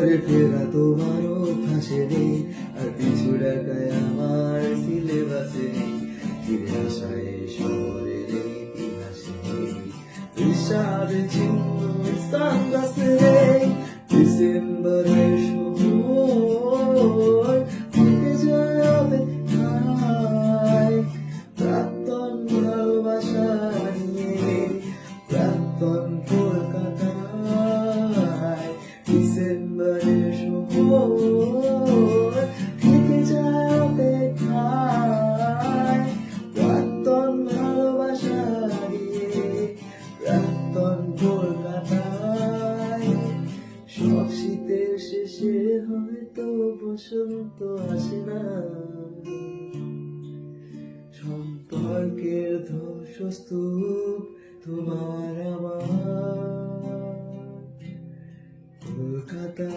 ঘরে ফেরা তোমারও ঠাসে নেই, আর পিছু ডাকায় আমার সিলেবাসে নেই। ফিরে আসা এই শহরের ইতিহাসে নেই, বিষাদের চিহ্ন সানগ্লাসে নেই। ডিসেম্বরের সময় থেকে যায় অপেক্ষায়, প্রাক্তন ভালোবাসা নিয়ে প্রাক্তন কলকাতায়। ডিসেম্বরের সময় থেকে যায় অপেক্ষায়, প্রাক্তন ভালোবাসা নিয়ে প্রাক্তন কলকাতায়। সব শীতের শেষে হয়তো বসন্ত আসে না, সম্পর্কের ধ্বংসস্তূপ তোমার আমার কলকাতা।